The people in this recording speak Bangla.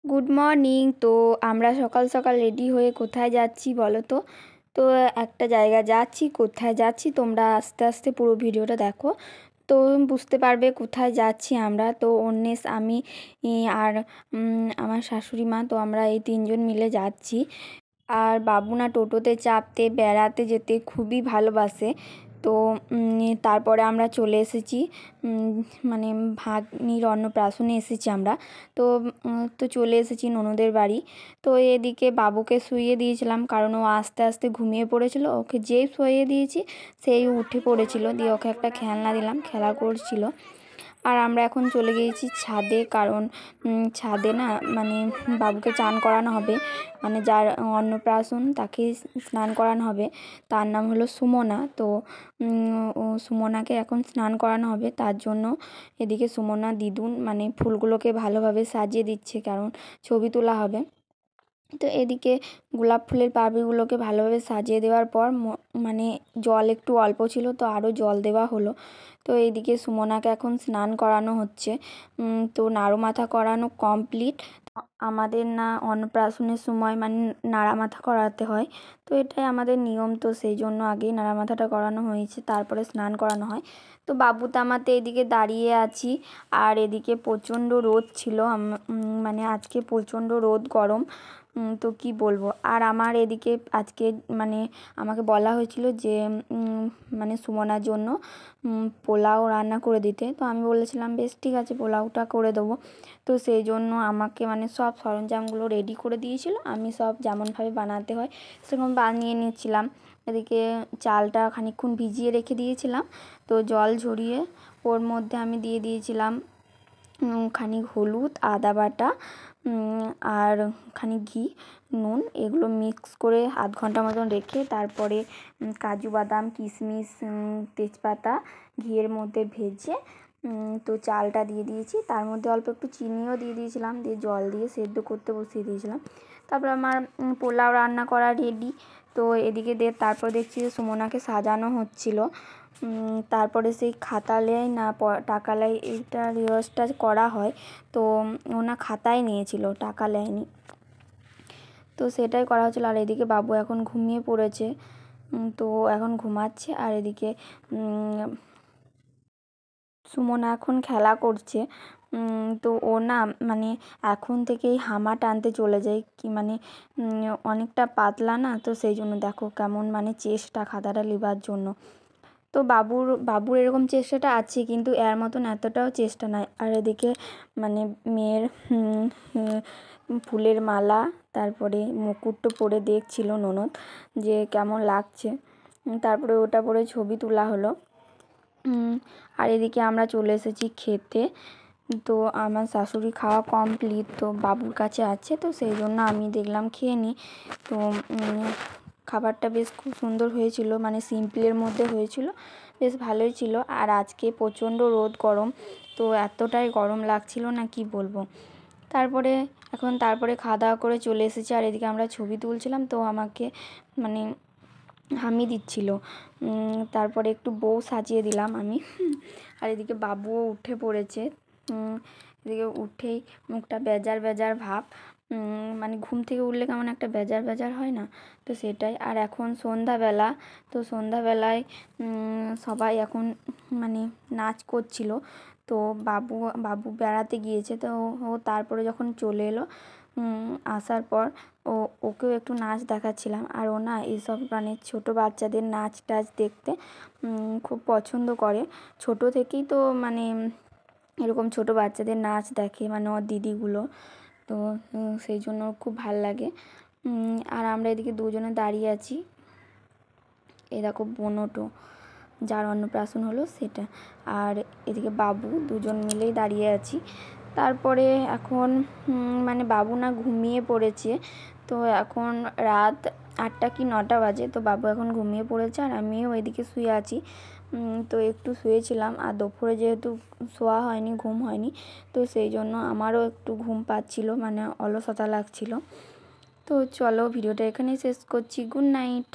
Good morning. তো আমরা সকাল সকাল রেডি হয়ে কোথায় যাচ্ছি বলো তো? তো একটা জায়গা যাচ্ছি, কোথায় যাচ্ছি তোমরা আস্তে আস্তে পুরো ভিডিওটা দেখো, তো বুঝতে পারবে কোথায় যাচ্ছি আমরা। তো অন্বেষ, আমি আর আমার শাশুড়ি মা, তো আমরা এই তিনজন মিলে যাচ্ছি। আর বাবু না টোটোতে চাপতে বেড়াতে যেতে খুবই ভালোবাসে। তো তারপরে আমরা চলে এসেছি, মানে ভাগ্নির অন্নপ্রাশনে এসেছি আমরা। তো তো চলে এসেছি ননদের বাড়ি। তো এদিকে বাবুকে শুইয়ে দিয়েছিলাম, কারণ ও আস্তে আস্তে ঘুমিয়ে পড়েছিল। ওকে যেই শুইয়ে দিয়েছি সেই উঠে পড়েছিল, দিয়ে ওকে একটা খেলনা দিলাম, খেলা করছিল। আর আমরা এখন চলে গিয়েছি ছাদে, কারণ ছাদে না মানে বাবুকে চান করানো হবে, মানে যার অন্নপ্রাশন তাকে স্নান করানো হবে। তার নাম হলো সুমনা। তো সুমনাকে এখন স্নান করানো হবে, তার জন্য এদিকে সুমনা দিদুন মানে ফুলগুলোকে ভালোভাবে সাজিয়ে দিচ্ছে, কারণ ছবি তোলা হবে। তো এদিকে গোলাপ ফুলের পাপড়িগুলোকে ভালোভাবে সাজিয়ে দেওয়ার পর মানে জল একটু অল্প ছিল, তো আরও জল দেওয়া হলো। তো এইদিকে সুমনাকে এখন স্নান করানো হচ্ছে। তো নাড়ু মাথা করানো কমপ্লিট। আমাদের না অন্নপ্রাশনের সময় মানে নাড়া মাথা করাতে হয়, তো এটাই আমাদের নিয়ম। তো সেই জন্য আগেই নাড়া মাথাটা করানো হয়েছে, তারপরে স্নান করানো হয়। তো বাবু তামাতে এদিকে দাঁড়িয়ে আছি। আর এদিকে প্রচণ্ড রোদ ছিল, মানে আজকে প্রচণ্ড রোদ, গরম। তো কি বলবো। আর আমার এদিকে আজকে মানে আমাকে বলা হয়েছিল যে মানে সুমনার জন্য পোলাও রান্না করে দিতে। তো আমি বলেছিলাম বেশ ঠিক আছে, পোলাওটা করে দেবো। তো সেই জন্য আমাকে মানে সব সরঞ্জামগুলো রেডি করে দিয়েছিল, আমি সব যেমনভাবে বানাতে হয় সেরকম বানিয়ে নিচ্ছিলাম। এদিকে চালটা খানিকক্ষণ ভিজিয়ে রেখে দিয়েছিলাম, তো জল ঝরিয়ে ওর মধ্যে আমি দিয়ে দিয়েছিলাম খানিক হলুদ, আদা বাটা, আর খানিক ঘি, নুন, এগুলো মিক্স করে আধ ঘন্টা মতন রেখে তারপরে কাজু বাদাম, কিশমিশ, তেজপাতা ঘিয়ের মধ্যে ভেজে তো চালটা দিয়ে দিয়েছি, তার মধ্যে অল্প একটু চিনিও দিয়ে দিয়েছিলাম, দিয়ে জল দিয়ে সেদ্ধ করতে বসিয়ে দিয়েছিলাম। তারপর আমার পোলাও রান্না করা রেডি। তো এদিকে তারপর দেখছি যে সুমনাকে সাজানো হচ্ছিল। তারপরে সেই খাতালেই না টাকালাই এইটা রেওয়াজটা করা হয়, তো ওনা খাতায় নিয়েছিল, টাকা নেয়নি। তো সেটাই করা হচ্ছিলো। আর এদিকে বাবু এখন ঘুমিয়ে পড়েছে, তো এখন ঘুমাচ্ছে। আর এদিকে সুমনা এখন খেলা করছে। তো ও না মানে এখন থেকেই হামা টানতে চলে যায়, কি মানে অনেকটা পাতলা না, তো সেই জন্য দেখো কেমন মানে চেষ্টা খাতাটা নেবার জন্য। তো বাবুর এরকম চেষ্টাটা আছে, কিন্তু এর মতন এতটাও চেষ্টা নাই। আর এদিকে মানে মেয়ের ফুলের মালা, তারপরে মুকুটটা পরে দেখছিল ননদ যে কেমন লাগছে, তারপরে ওটা পরে ছবি তোলা হলো। আর এদিকে আমরা চলে এসেছি খেতে। তো আমার শাশুড়ি খাওয়া কমপ্লিট, তো বাবুর কাছে আছে, তো সেই জন্য আমি দেখলাম খেয়ে নিই। তো খাবারটা বেশ খুব সুন্দর হয়েছিল, মানে সিম্পলের মধ্যে হয়েছিল, বেশ ভালোই ছিল। আর আজকে প্রচণ্ড রোদ, গরম, তো এতটাই গরম লাগছিল না কি বলবো। তারপরে খাওয়া দাওয়া করে চলে এসেছি। আর এদিকে আমরা ছবি তুলছিলাম, তো আমাকে মানে হামি দিচ্ছিল, তারপরে একটু বউ সাজিয়ে দিলাম আমি। আর এদিকে বাবুও উঠে পড়েছে, এদিকে উঠেই মুখটা বেজার বেজার ভাব, মানে ঘুম থেকে উঠলে কেমন একটা বেজার বেজার হয় না, তো সেটাই। আর এখন সন্ধ্যাবেলা, তো সন্ধ্যাবেলায় সবাই এখন মানে নাচ করছিল। তো বাবু বেড়াতে গিয়েছে, তো ও তারপরে যখন চলে এলো আসার পর ওকেও একটু নাচ দেখাচ্ছিলাম। আর ও না এইসব মানে ছোটো বাচ্চাদের নাচ টাচ দেখতে খুব পছন্দ করে, ছোটো থেকেই তো মানে এরকম ছোটো বাচ্চাদের নাচ দেখে, মানে ওর দিদিগুলো, তো সেই জন্য খুব ভাল লাগে। আর আমরা এদিকে দুজনে দাঁড়িয়ে আছি, এই দেখো বোনটো যার অন্নপ্রাশন হলো সেটা, আর এদিকে বাবু, দুজন মিলেই দাঁড়িয়ে আছি। তারপরে এখন মানে বাবু না ঘুমিয়ে পড়েছে, তো এখন রাত 8টা কি 9টা বাজে, তো বাবু এখন ঘুমিয়ে পড়েছে আর আমিও এদিকে শুয়ে আছি। তো একটু শুয়েছিলাম, আর দুপুরে যেহেতু শোয়া হয়নি, ঘুম হয়নি, তো সেই জন্য আমারও একটু ঘুম পাচ্ছিল, মানে অলসতা লাগছিল। তো চলো ভিডিওটা এখানেই শেষ করছি, গুড নাইট।